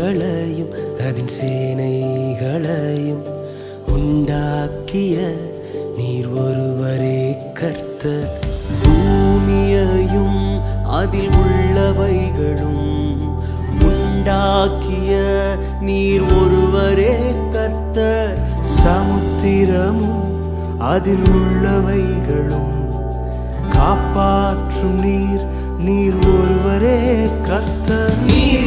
கடல்களையும் அதன் சேனைகளையும் உண்டாக்கிய நீர் ஒருவரே கர்த்தர். பூமியையும் அதில் உள்ளவைகளும் உண்டாக்கிய நீர் ஒருவரே கர்த்தர். சமுத்திரமும் அதில் உள்ளவைகளும் காப்பாற்றும் நீர் ஒருவரே கர்த்தர். நீர்